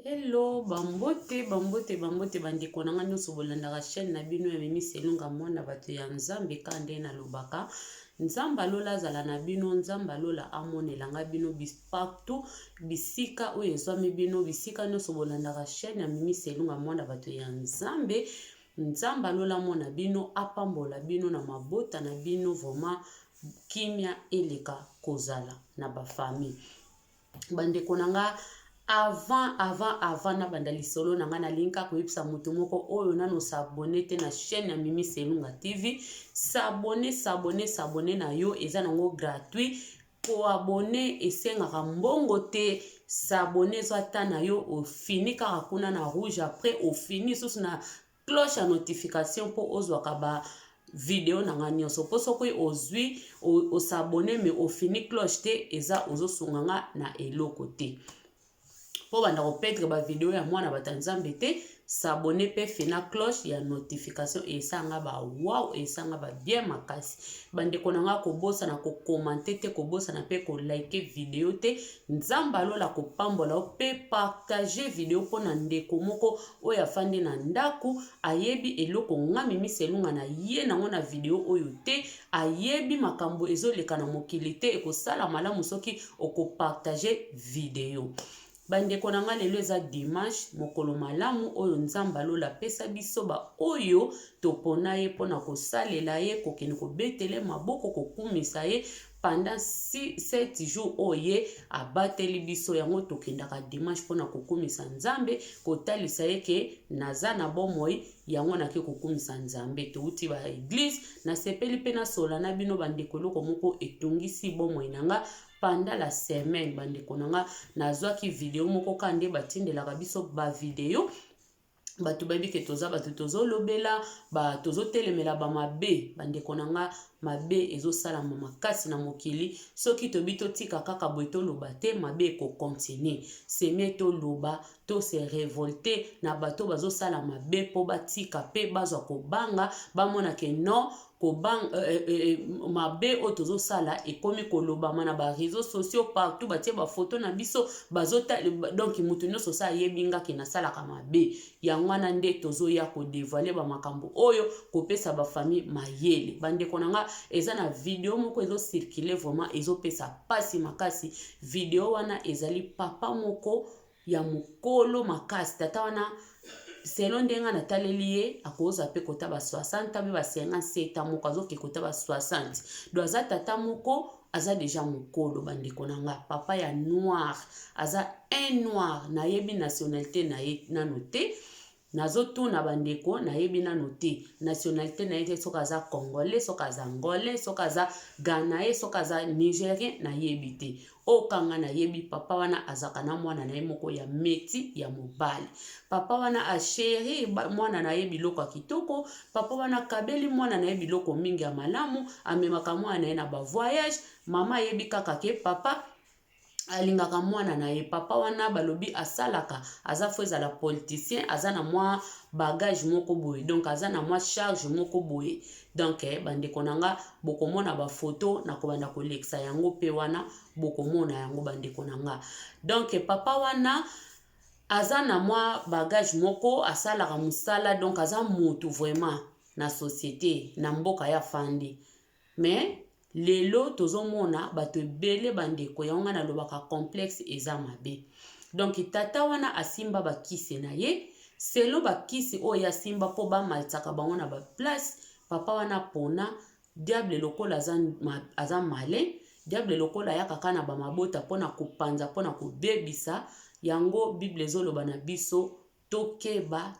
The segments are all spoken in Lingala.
Hello, bambote bandeko nanga nyonso bolandaka chaîne na bino ya Mimi Selunga mwana bato ya Nzambe kande na lobaka. Nzamba lola azala na bino, nzamba lola amonelanga bino partout bisika oyo ezwami bino bisika nyonso bolandaka chaîne ya Mimi Selunga mwana bato ya Nzambe. Nzamba lola mona bino apambola bino na mabota na bino vraiment kimia eleka kozala na ba famille. Bandeko nanga avant na banda lisolo nanga na linka ko yipsa mutu moko oyo nano s'abonner te na chaîne ya Mimi Selunga TV. S'abonner na yo eza nango gratuit. Ko abonner esengaka mbongo te. S'abonner zwata na yo au fini kaka kuna na rouge après au fini sous na cloche à notification pour ozwaka ba vidéo nanga nyonso poso ko ozwi o s'abonner mais au fini cloche te eza ozosunganga na eloko te. Po banda ko petre ba vidéo ya mwana batanzambe te s'abonner pe fina cloche ya notification et sanga ba wow et sanga ba bien makasi. Bande konanga ko bosa na ko commenter te ko bosa na pe ko like vidéo te nzamba lola ko pambola pe partager vidéo pona ndeko moko oya fandi na ndaku ayebi eloko nga Mimi Selunga na ye nango na vidéo oyo te ayebi makambo ezoleka na mokili te eko sala malamu soki oko partager vidéo. Bandeko nanga lelo eza dimanche mokolo malamu oyo nzamba lola pesa biso ba oyo topona ye pona kosalela ye kokende kobetele maboko kokumisa ye pendant 7 jours oye abateli biso yango tokendaka dimanche pona kokumisa nzambe kotalisa ye ke naza na bomoi yango nake kokumisa nzambe touti ba église na sepeli pe na sola na bino bandeko loko moko etungisi bomoi nanga pendant la semaine bandeko nanga nazwaki vidéo moko kande batindelaka biso ba vidéo batu babi ke toza batu tozo lobela ba tozo telemela ba mabe bandeko nanga mabe ezo sala makasi na mokili soki tobito tika kaka boito loba te mabe ko continuer semie to loba to se révolter na bato bazo sala mabe po batika pe bazwa ko banga ba mona ke non ko bang mabe o tozo sala ekomi koloba mana ba réseaux sociaux partout batie ba photo na biso bazota donc mutu nyonso sa yebinga ke na sala ka mabe yango wana nde tozo ya ko dévoiler ba makambo oyo kopesa ba famille mayele bandeko nanga eza na vidéo moko ezo circuler vraiment ezo pesa pasi makasi vidéo wana ezali papa moko ya mukolo makasi tata wana selon ndenga na taleli ye akoza pe kota ba 60 pe ba 57 moko azoke kota ba 60 do aza tata moko aza déjà mukolo bandeko nanga papa ya noir aza un noir na yebi nationalité na ye nano te nazotuna bandeko na yebi nano te nationalité na ye soka za congolais soka za angolais soka za ghanais soka za nigérien na yebi te okanga na yebi papa wana azaka na mwana na ye moko ya meti ya mobali papa wana asheri mwana na ye biloko kitoko papa wana kabeli mwana na ye biloko mingi ya malamu amemaka mwana na ye na ba voyage mama yebi kaka ke papa alingaka mwana na ye papa wana balobi asalaka aza fo ezala politicien aza na mwa bagage moko boye donc aza na mwa charge moko boye donc bandeko nanga bokomona ba photo na kobanda kolekisa yango pe wana bokomona yango bandeko nanga donc papa wana aza na mwa bagage moko asalaka musala donc aza mutu vraiment na société na mboka ya fandi mais lelo tozomona bato ebele bandeko yango na lobaka complexe eza mabe donc tata wana asimba bakisi na ye selo bakisi oyo asimba po bamalisaka bango na baplace papa wana pona diable lokola aza male diable lokola ya kaka na bamabota pona kopanza pona kobebisa yango bible ezoloba na biso tokeba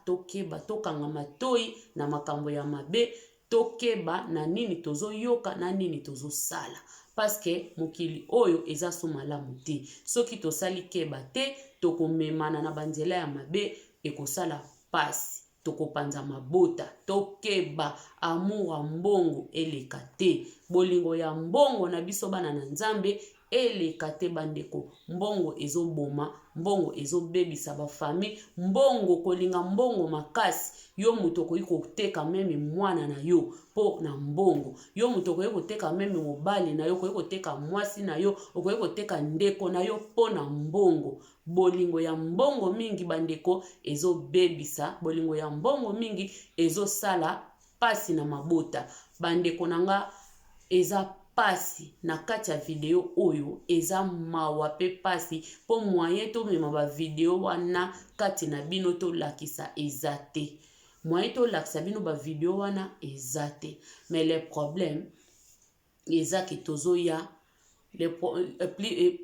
tokanga matoi na makambo ya mabe tokeba na nini tozo yoka na nini tozo sala parce que mokili oyo eza so malamu te soki tosali keba te tokomemana na banzela ya mabe ekosala pasi tokopanza mabota tokeba amour mbongo eleka te bolingo ya mbongo na biso bana na nzambe eleka te bandeko mbongo ezoboma mbongo ezobebisa ba famille mbongo kolinga mbongo makasi yo muto koyi koteka meme mwana na yo po na mbongo yo muto koyi koteka meme mobali na yo koyi koteka mwasi na yo koyi koteka ndeko na yo po na mbongo bolingo ya mbongo mingi bandeko ezo bebisa, bolingo ya mbongo mingi ezo sala pasi na mabota. Bandeko nanga eza pasi na kati ya video oyo eza mawa pe pasi po moyen to mema ba video wana kati na bino to lakisa ezate. Moyen to lakisa bino ba video wana ezate. Mais le problème eza ki tozo ya le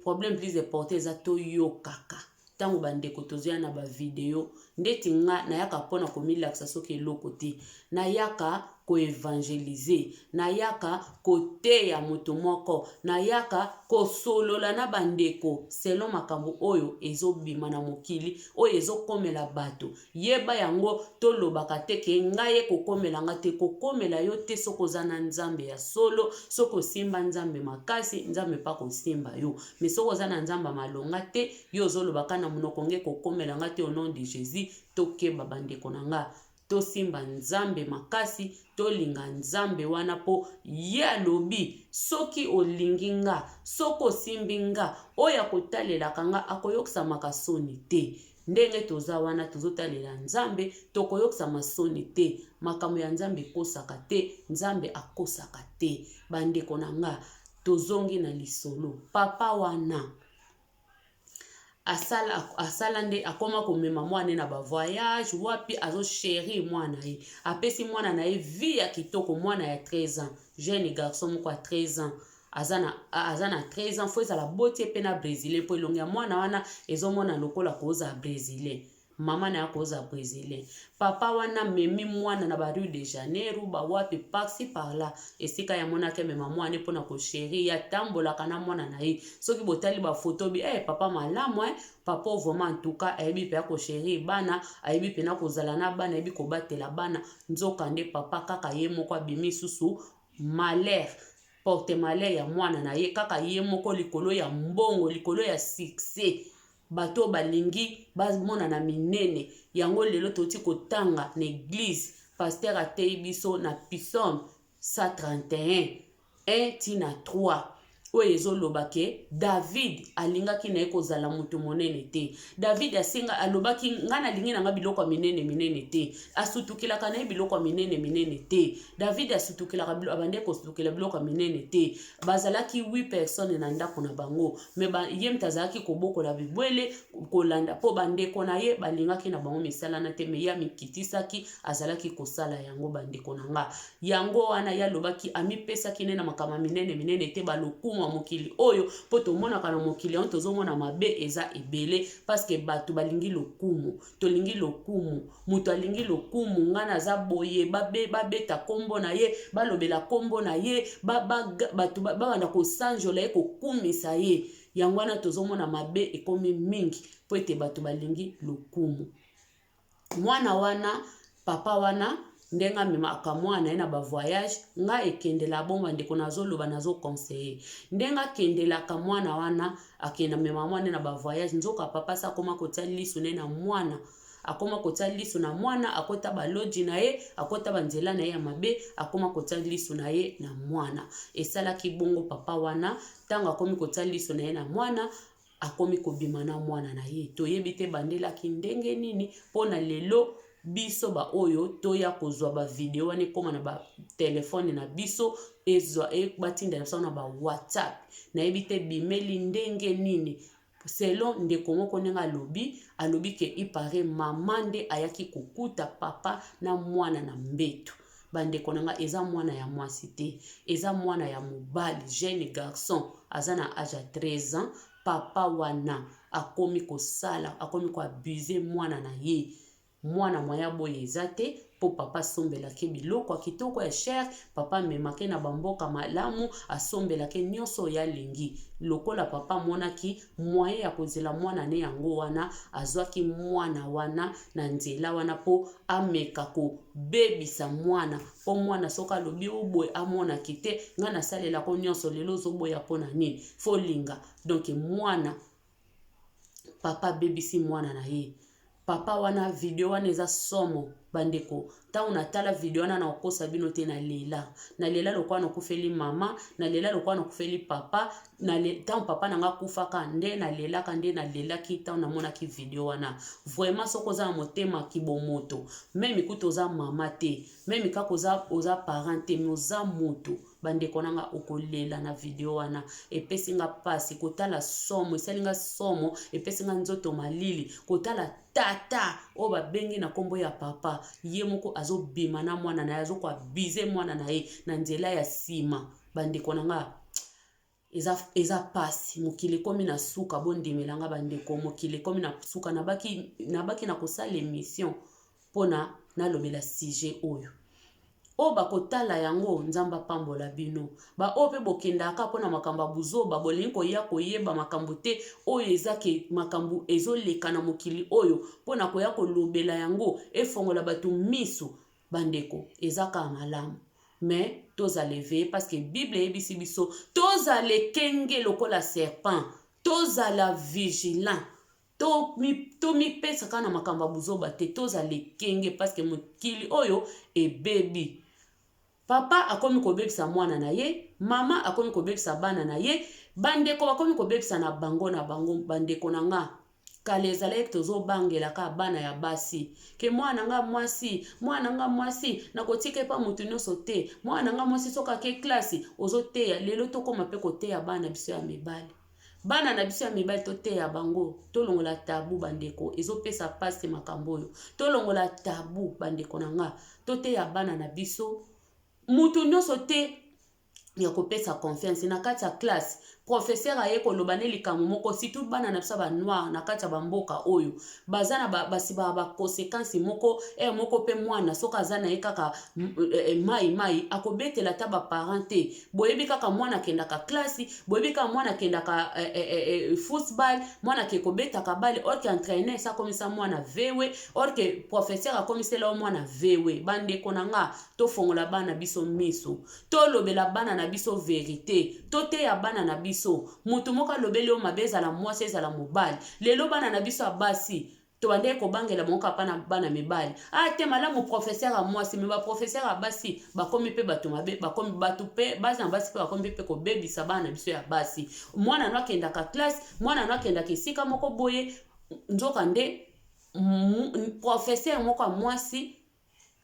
problème plus important eza to yo kaka. Tango bandeko tozo ya na ba video ndeti nga na yaka pona komilakisa soki eloko te. Na yaka ko évangéliser, na yaka ko teya moto moko, na yaka ko solola na bandeko selon makambo oyo ezobima na mokili oyo ezokomela bato. Yeba yango tolobaka te ke ngaye kokomela nga te, kokomela yo te soko za na nzambe ya solo, soko simba nzambe makasi, nzambe pa kosimba yo. Mais soko za na nzamba malonga te, yo zolobaka na monoko nge kokomela nga te au nom de Jésus, tokeba bandeko na nga. To simba nzambe makasi, to linga nzambe wana po ye alobi soki olingi nga, soko simbi nga, oya kotalela kanga akoyokisa makasoni te. Ndenge toza wana tozotalela nzambe, tokoyokisa masoni te. Makambo ya nzambe kosaka te, nzambe akosaka te. Bandeko na nga tozongi na lisolo. Papa wana asala nde akoma komema mwana na ba voyage wapi azo chéri mwana ye. Apesi mwana na ye vie ya kitoko, mwana ya 13 ans. Jeune garçon moko ya 13 ans. Azana 13 ans, fo ezala botie pe na Brésilien po elongi ya mwana wana ezomona lokola koza Brésilien. Mama na yakoza Brésilien. Papa wana memi mwana na ba Rio de Janeiro, ba wapi paksi par là. Esika ya mona ke mema mwana pona ko chéri ya tambola kana mwana na ye. Soki botali ba photo bi papa malamu papa vraiment en tout cas ayebi pe ko chéri bana, ayebi pe na kozala na bana, ayebi ko batela bana. Nzoka nde papa kaka ye moko abimi susu malheur. Porte malheur ya mwana na ye kaka ye moko likolo ya mbongo, likolo ya succès. Bato balingi bazmona na minene yango lelo toti kotanga na église pasteur atei biso na Psaume 131 1 tina 3 oyo ezolobake David alingaki na ye kozala mutu monene te. David asenga alobaki nga nalingi na nga biloko ya minene te, asutukilaka na ye biloko ya minene te. David asutukilaka abande kosutukila biloko ya minene te. Bazalaki 8 personnes na ndako na bango, me ye mtazalaki kobokola bibwele kolanda po bandeko na ye balingaki na bango misala na te, me ya mikitisaki azalaki kosala yango. Bandeko na nga yango wana yalobaki amipesaki ne na makama minene te balokuma mokili oyo po tomonaka na mokili on tozomona mabe eza ebele parce que batu balingi lokumu, tolingi lokumu, mutu alingi lokumu. Ngana za boye babeta kombo na ye, balobela kombo na ye, batu babanda kosanjola ye kokumisa ye. Yango wana tozomona mabe ekomi mingi po ete batu balingi lokumu. Mwana wana papa wana ndenga memaka mwana na ba voyage nga ekendela bomba ndeko nazoloba nazo conseiller. Ndenga kendela ka mwana wana akenda mema mwana na ba voyage, nzoka papa sa koma kotia lisu na mwana, akoma kotia lisu na mwana, akota baloji na ye, akota banzela na ye ya mabe, akoma kotia lisu na ye na mwana. Esala ki bongo papa wana tanga akomi kotia lisu na ye na mwana, akomi kobima na mwana na ye. Toyebi te bandela ki ndenge nini pona lelo biso ba oyo toya kozwa ba video wane koma na ba telefone na biso ezwa batinda na na ba WhatsApp. Na ebite bimeli ndenge nini selon ndeko moko nenga alobi ke ipare mama nde ayaki kukuta papa na mwana na mbeto. Bandeko nanga eza mwana ya mwasi te, eza mwana ya mobali, jeune garçon azana âge 13 ans. Papa wana akomi kosala, akomi ko abuser mwana na ye. Mwana moya boye ezate po papa sombelaki biloko kitoko ya cher, papa memake na bamboka malamu asombelaki nyonso ya lingi. Lokola papa monaki moye ya kozela mwana ne yango wana, azwaki mwana wana na nzela wana po ameka ko bebisa mwana po mwana soka lobi oboye amona kite nga nasalela ko nyonso lelo zoboya pona nini folinga. Donc mwana papa bebisi mwana na ye. Papa wana video wana eza somo bandeko ta unatala video wana na okosa bino te na lela lokwa na kufeli mama na lela lokwa na kufeli papa ta papa nanga kufaka nde na lela ki ta na mona ki video wana vraiment soko za motema kibomoto même ikuto za mama te même kako oza parent te oza moto bandeko nanga okolela na video wana epesinga pasi kotala somo esalinga somo epesinga nzoto malili kotala tata o babengi na kombo ya papa ye moko azobima na mwana na ye azokwa bize mwana na ye na nzela ya sima bandeko nanga eza pasi mokili komi na suka bondimelanga bandeko mokili komi na suka nabaki na kosala émission pona nalobela sujet oyo o bakotala yango nzamba pambola bino ba ope bokendaka pona makamba buzoba bolingi koya koyeba makambo te oyo ezake makambo ezoleka na mokili oyo pona koya kolobela yango efongola batu miso bandeko ezaka malamu mais tozale veiller parce que Bible ebisi biso tozale kenge lokola serpent tozala vigilant to mi pesa kana makamba buzoba te tozale kenge parce que mokili oyo ebebi papa akomi kobebisa mwana na ye mama akomi kobebisa bana na ye bandeko bakomi kobebisa na bango bandeko nanga kala ezalaki tozobangelaka bana ya basi ke mwana nga mwasi nakotika epa mutu nyonso te mwana nga mwasi soka ke klasi ozoteya lelo tokoma mpe koteya bana biso ya mibali bana na biso ya mibali toteya bango tolongola tabu bandeko ezopesa pasi makambo oyo tolongola tabu bandeko nanga toteya bana na biso mutu nyonso te ya kopesa confiance na kati ya classe professeur aye koloba ne likambo moko surtout bana na biso ba noir na kati ya bamboka oyo baza na basiba ba conséquences moko moko pe mwana soka azana ye kaka mai akobetela ta ba parent te boyebi kaka mwana kenda ka classe boyebi kaka mwana kenda ka football mwana ke kobeta ka bale or que entraîneur sa komisa mwana vewe or que professeur akomisela mwana vewe bande konanga to fongola bana biso miso to lobela bana na biso vérité to te ya bana na biso mutu moka lobeli o mabeza la mwasi ezala mobali lelo bana na biso abasi to bande ko bangela moka pana bana mibali te malamu professeur a mwasi me ba professeur abasi bakomi pe batu mabe bakomi batu pe baza basi pe bakomi pe ko bebisa bana biso ya basi mwana no akenda ka classe mwana no akenda kisika moko boye nzoka nde professeur moko mwasi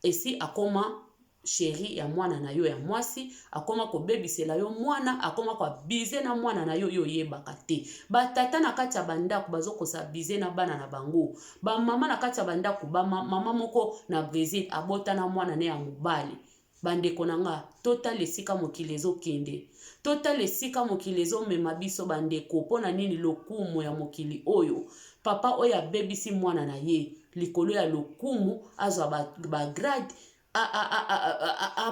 esi akoma chéri ya mwana na yo ya mwasi akoma ko bebisela yo mwana akoma kwa bize na mwana na yo yo yebaka te batata na kati ya bandako bazokosa bize na bana na bango ba mama na kati ya bandako ba mama moko na Brésil abota na mwana ne ya mobali bandeko nanga total esika mokili ezokende total esika mokili ezomema biso bandeko pona nini lokumu ya mokili oyo papa oyo abebisi mwana na ye likolo ya lokumu azwa ba grade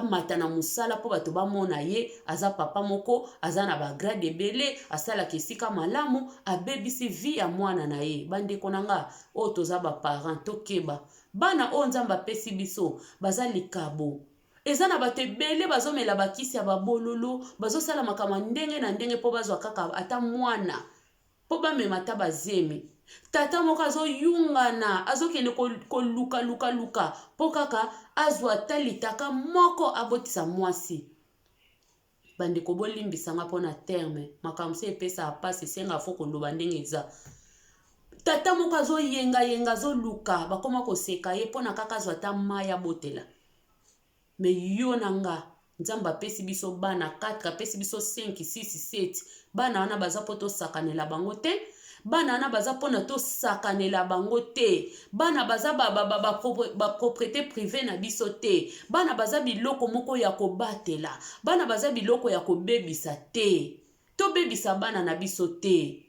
mata na musala po bato bamona ye aza papa moko aza na ba grade ebele asala kesika malamu abebisi vie ya mwana na ye bandeko nanga o toza ba parent tokeba bana o nzamba pesi biso baza likabo eza na bato ebele bazomela bakisi ya babololo bazosala makama ndenge na ndenge po bazwa kaka ata mwana po bamema ta bazemi tata moko azoyungana azokende koluka po kaka azwa talitaka moko abotisa mwasi bandeko bolimbisanga mpona terme makambo se epesa apasi esenga fo koloba ndenge eza tata moko azoyenga azoluka bakoma koseka ye mpona kaka azwa ta mai abotela me yo nanga nzamba apesi biso bana 4 apesi biso 5 6 7 bana wana baza po tosakanela bango te bana wana baza pona tosakanela bango te bana baza ba propriété privée na biso te bana baza biloko moko ya kobatela bana baza biloko ya kobebisa te tobebisa bana na biso te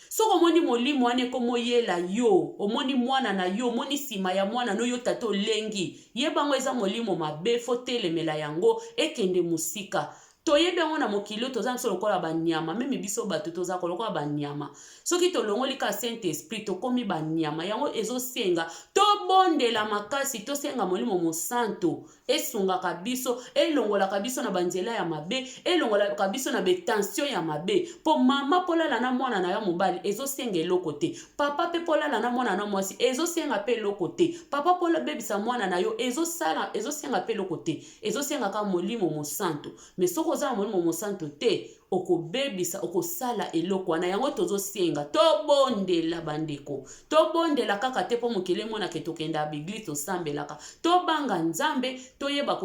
soko omoni molimo wana ekomoyela yo omoni mwana na yo omoni nsima ya mwana no yo tata olengi yebango eza molimo mabe fo telemela yango ekende mosika toyebi yango na mokili toza biso lokola banyama meme biso bato toza lokola banyama soki tolongoli ka saint esprit tokomi banyama yango ezosenga tobondela makasi tosenga molimo mosantu esungaka biso elongolaka biso na banzela ya mabe elongolaka biso na betension ya mabe po mama polala na mwana na ya mobali ezosenga eloko te papa pe polala na mwana na mwasi ezosenga pe eloko te papa pola bebisa mwana na yo ezosenga pe eloko te ezosenga ka molimo mosantu mais soko za molimo mosantu te okobebisa okosala eloko wana yango tozosenga tobondela bandeko tobondela kaka te po mokili monake tokenda bigli tosambelaka tobanga nzambe toyeba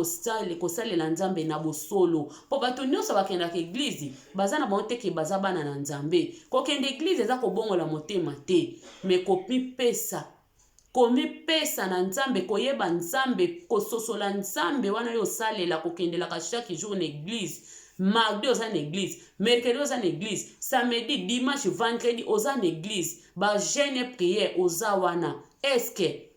kosalela nzambe na bosolo po bato nyonso bakendaka eglize baza na bango teke baza bana na nzambe kokende eglize eza kobongola motema te me komipesa na nzambe koyeba nzambe kososola nzambe wana yo osalela kokendelaka chaque jour na eglize mardi oza na église mercredi oza na église samedi dimanche vendredi oza na église bagene prière oza wana eske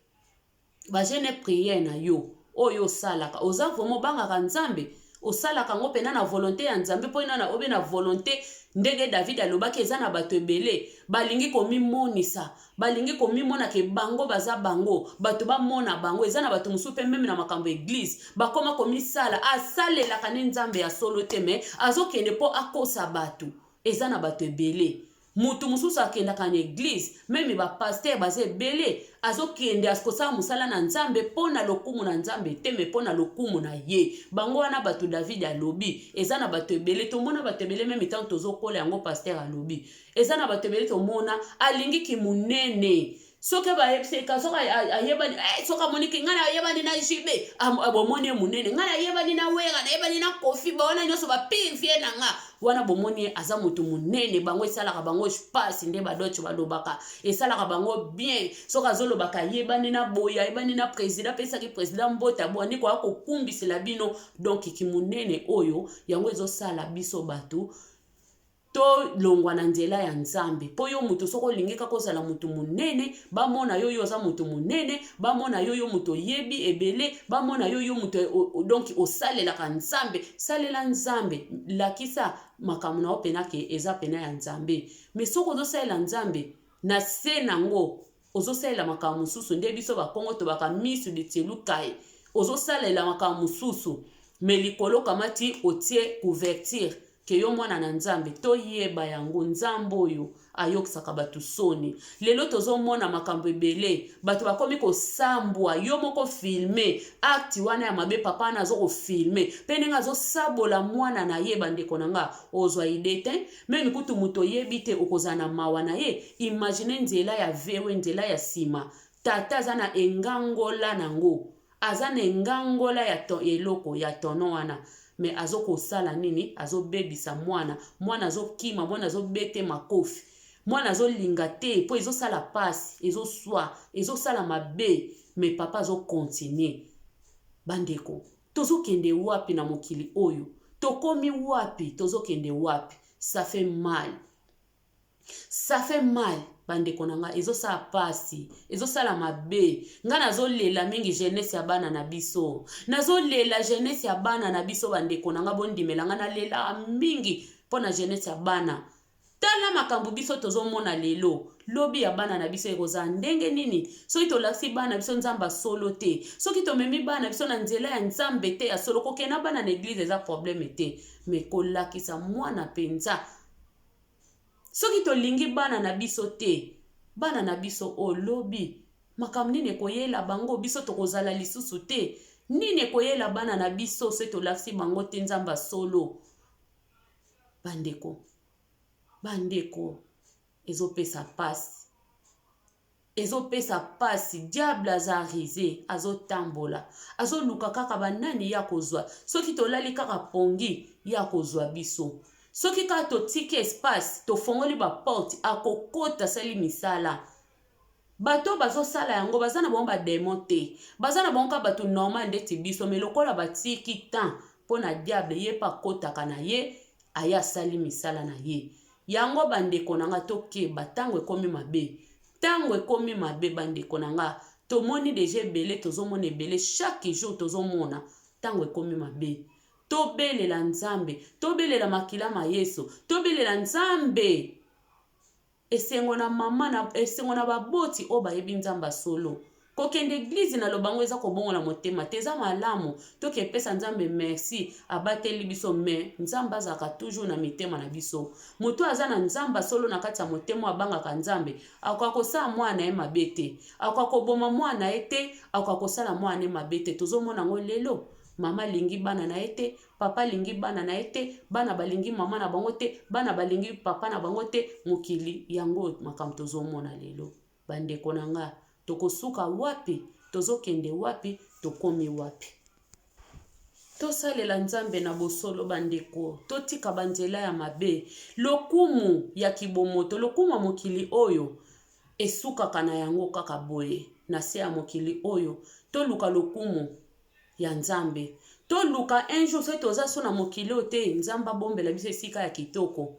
bagene prière na yo oyo osalaka oza vraiment bangaka nzambe osalaka ngo pena na volonté ya nzambe mpo nana obe na volonté ndenge David alobaki eza na bato ebele balingi komimonisa balingi komimona ke bango baza bango bato bamona bango eza na bato mosusu mpe meme na makambo eglise bakoma komisala asalelaka ne nzambe ya solo te me azokende mpo akosa bato eza na bato ebele mutu mosusu akendaka na eglise meme bapaster baza ebele azokende akosala mosala na nzambe mpo na lokumu na nzambe te me mpo na lokumu na ye bango wana bato David alobi eza na bato ebele tomona bato ebele meme ntango tozokola yango paster alobi eza na bato ebele tomona alingiki munene soki bayebiseka soki ayebani soki amoniki ngai nayebani na jibe bomoni ye munene ngai nayebani na wera nayebani na kofi bawana nyonso bapivie na nga wana bomoni ye aza moto munene bango esalaka bango pasi nde badoche balobaka esalaka bango bien soki azolobaka ayebani na boya ayebani na président apesaki président mbota bwani koya kokumbisela bino donc kimunene oyo yango ezosala biso bato to longwa na nzela ya nzambe po yo mutu soko lingika kozala mutu munene bamona yo yo za mutu munene bamona yo yo mutu yebi ebele bamona yo yo mutu donc osalelaka nzambe salela nzambe lakisa makambo na opena ke eza pena ya nzambe mais soko ozosalela nzambe na se nango ozosalela makambo mosusu nde biso bakongo to bakamisu de tielukai ozosalela makambo mosusu mais likolo kamati otie couverture ke yo mwana na nzambe toyeba yango nzambe oyo ayokisaka bato soni lelo tozomona makambo ebele bato bakomi kosambwa yo moko filme acte wana ya mabe papa na azokofilme mpe ndenge azosabola mwana na ye bandeko na nga ozwa ide te meme kutu moto oyebi te okozala na mawa na ye imagine nzela ya vewe nzela ya nsima tata aza na engangola nango aza na engangola ya eloko ya tono wana me azokosala nini azobebisa mwana azokima mwana azobete makofi mwana azolinga te po ezosala pasi ezoswa ezosala mabe me papa azokontinue bandeko tozokende wapi na mokili oyo tokomi wapi tozokende wapi ça fait mal bandeko nanga ezosala pasi ezosala mabe nga nazolela mingi jeunesse ya bana na biso nazolela jeunesse ya bana na biso bandeko nanga bondimela nga nalela mingi mpo na jeunesse ya bana tala makambo biso tozomona lelo lobi ya bana na biso ekozala ndenge nini soki tolakisi bana biso nzambe solo te soki tomemi bana biso na nzela ya nzambe te ya solo kokena bana na eglize eza probleme te me kolakisa mwana penza soki tolingi bana na biso te bana na biso olobi makambo nini ekoyela bango biso tokozala lisusu te nini ekoyela bana na biso soki tolakisi bango te nzambe solo bandeko ezopesa pasi diable azarise azotambola azoluka kaka banani ya kozwa soki tolali kaka pongi ya kozwa biso soki kaka totiki espace tofongoli baporte akokota sali misala bato bazosala yango baza na bango bademon te baza na bango ka bato normal ndeti biso me lokola batiki temps mpo na diable ye pa kotaka na ye aye asali misala na ye yango bandeko na nga tokeba ntango ekomi mabe bandeko na nga tomoni deja ebele tozomona ebele chaque jour tozomona ntango ekomi mabe tobelela nzambe, tobelela makila ma Yesu, tobelela nzambe. Esengo na mama na esengo na baboti o bayebi nzamba solo. Kokende église na lobango eza kobongola motema teza malamu toke pesa nzambe merci abateli biso me nzamba azaka toujours na mitema na biso. Mutu aza na nzamba solo na kati ya motema abangaka nzambe akwa kosala mwana ye mabe te, akwa koboma mwana ye te, akwa kosala mwana ye mabe te. Tozomona ngo lelo mama lingi bana na ete, papa lingi bana na ete, bana balingi mama na bango te, bana balingi papa na bango te. Mokili yango makambo tozomona lelo. Bandeko na nga tokosuka wapi, tozokende wapi, tokomi wapi. Tosalela nzambe na bosolo bandeko, totika banzela ya mabe, lokumu ya kibomoto, lokumu ya mokili oyo esukaka na yango kaka boye. Na se ya mokili oyo toluka lokumu ya nzambe, toluka un jour se toza so na mokili ote nzamba bombela biso esika ya kitoko,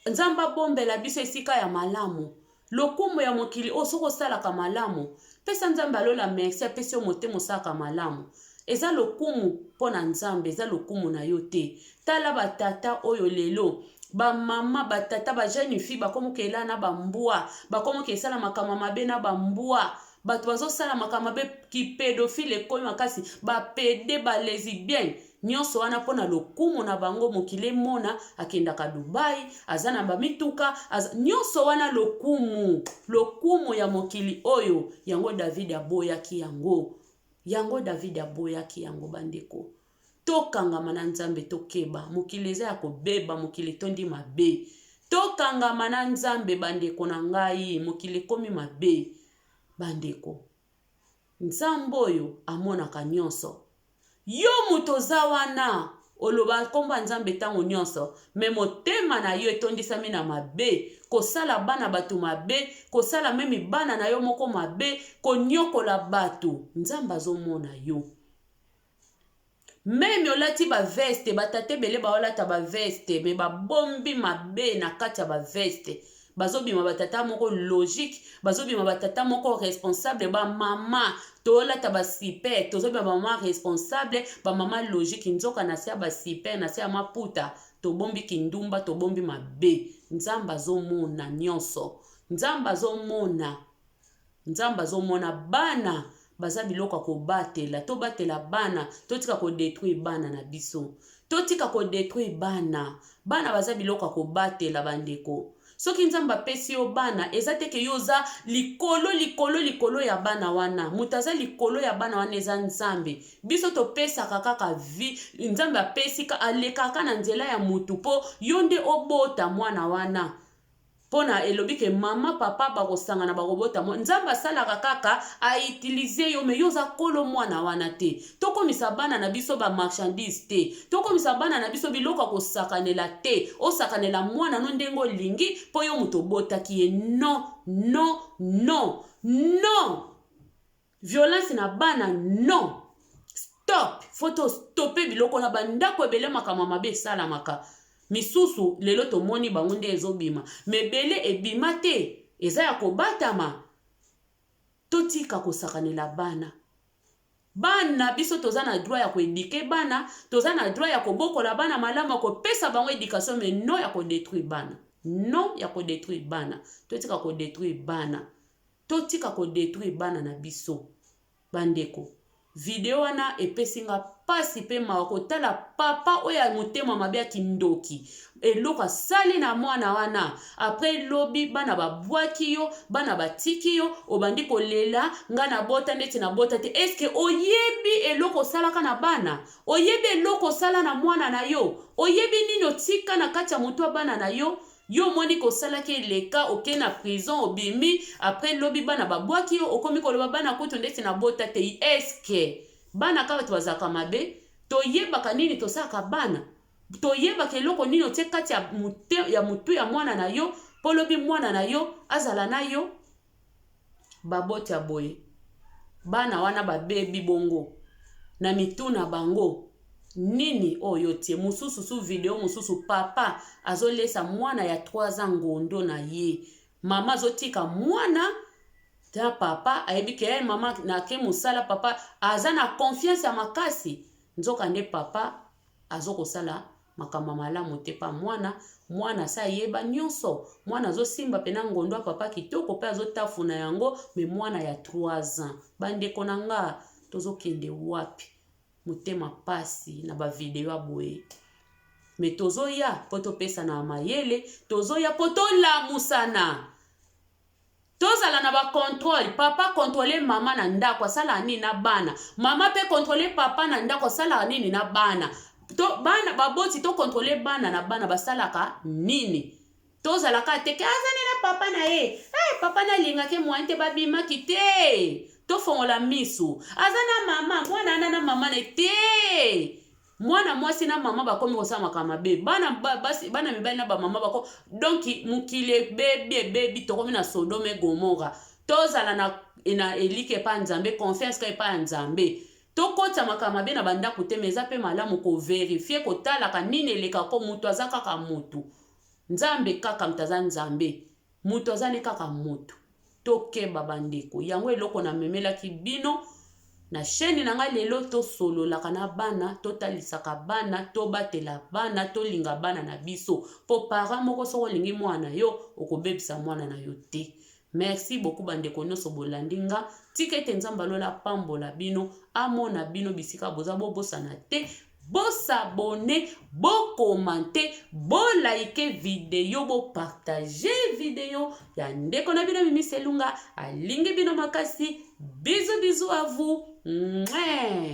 nzamba bombela biso esika ya malamu. Lokumu ya mokili o soko salaka malamu, pesa nzambe alola merci apesi yo motema osaka malamu. Eza lokumu pona nzambe, eza lokumu na yo te. Tala batata oyo lelo, ba mama batata ba jeune fille bakomokela na bambua, bakomokesala makama mabe na bambua. Bato bazosala makama mabe ki pédophile ekomi makasi, ba pede ba lesbienne. Nyonso wana pona lokumu na bango mokile mona akendaka Dubai, azana ba mituka, nyonso wana lokumu ya mokili oyo yango David aboyaki yango. Yango David aboyaki yango bandeko. Tokangama na nzambe tokeba, mokili eza ya kobeba, mokili tondi mabe. Tokangama na nzambe bandeko na ngai, mokili komi mabe. Bandeko, nzambe oyo amonaka nyonso. Yo mutoza wana oloba komba nzambe tango nyonso, me motema na yo etondisami na mabe, kosala bana batu mabe, kosala memi bana na yo moko mabe, konyokola batu. Nzamba azomona yo. Memi olati ba veste, batate bele baolata ba veste, me babombi mabe na kati ya ba veste. Bazobima batata moko logique, bazobima batata moko responsable, ba mama tolata ba super, tozobima ba mama responsable, ba mama logique, nzoka na sia ba super, na sia maputa, tobombi kindumba, tobombi mabe. Nzamba azomona nyonso. Nzamba azomona bana baza biloko kobatela, to batela bana, totika ko détruire bana na biso. Totika ko détruire bana. Bana baza biloko kobatela bandeko. Soki nzamba pesi yo bana, eza teke yo za likolo ya bana wana. Mutaza likolo ya bana wana eza nzambe. Biso to pesa kaka vi, nzambe apesi ka alekaka na nzela ya mutu po yonde obota mwana wana. Pona elobike mama papa bakosanga na bakobota mwana. Nzamba salaka kaka a utiliser yo me yoza kolo mwana wana te. Toko misabana na biso ba marchandise te. Toko misabana na biso biloko kosakanela te. O sakanela mwana no ndengo lingi po yo muto bota kiye. No. Violence na bana no. Stop. Foto stopper biloko na bandako ebele makama mabe sala maka. Misusu lelo tomoni bango nde ezobima, mebele ebima te, eza ya kobatama. Totika kosakanela bana. Bana biso toza na droit ya koedike bana, toza na droit ya kobokola bana malamu kopesa bango éducation, mais non ya kodétruire bana. Non ya kodétruire bana. Totika kodétruire bana. Totika kodétruire bana na biso. Bandeko. Video wana epesinga pasi pe mawako tala papa oya motema mabe kindoki eloko sali na mwana wana après lobi bana babwaki yo bana batiki yo obandi kolela nga na bota neti na bota te. Eske oyebi eloko salaka na bana? Oyebi eloko sala na mwana na yo? Oyebi nini otika na kati ya mutu wa bana na yo? Yo moni ko salaki leka oke na prison obimi après lobi bana babwaki yo okomi koloba bana kutu ndeti na bota te. Eske bana kaka twazaka mabe? Toyebaka nini tosaka bana? Toyebaka eloko nini otie kati ya mutu ya mwana na yo po lobi mwana na yo azala na yo? Baboti ya boye bana wana babebi bongo na mitu na bango. Nini oyo tie mususu su video mususu papa azolesa mwana ya 3 ans ngondo na ye. Mama azotika mwana ta papa aibike mama na ke musala papa azana confiance ya makasi. Nzoka nde papa azoko sala makamba malamu te pa mwana sa yeba nyonso mwana azosimba pena ngondo ya papa kitoko pe azotafuna yango me mwana ya 3 ans bandeko na nga tozokende wapi motema pasi na bavideo aboye me tozoya po topesa na mayele tozoya po tolamusana tozala na bakontrole papa kontrole mama na ndako asala nini na bana mama pe kontrole papa na ndako asala nini na bana to bana baboti to kontrole bana na bana basalaka nini tozalaka teke azane na papa na ye papa na lingake mwante babimaki te tofongola misu azana mama mwana ana na mama ne te mwana mwasi na mama bakomi kosala makama be bana mibali na bamama bako donc mukile bebi tokomi na Sodome Gomora tozala na elike pa nzambe confiance ka epa nzambe tokota makama be na bandako te meza pe malamu ko verifie kotalaka nini eleka ko mutu aza kaka mutu nzambe kaka mtaza nzambe mutu azali kaka mutu tokeba bandeko yango eloko na memelaki bino na chaîne na nga lelo tosololaka na bana totalisaka bana tobatela bana tolinga bana na biso po para moko soko lingi mwana yo okobebisa mwana na yo te. Merci beaucoup bandeko nyonso bolandi nga tika ete nzambe alola pambola bino amona bino bisika boza bobosana te bosabone bokomante bolike video bopartage video ya ndeko na bino Mimi Selunga alingi bino makasi. Bisous à vous. Mouais.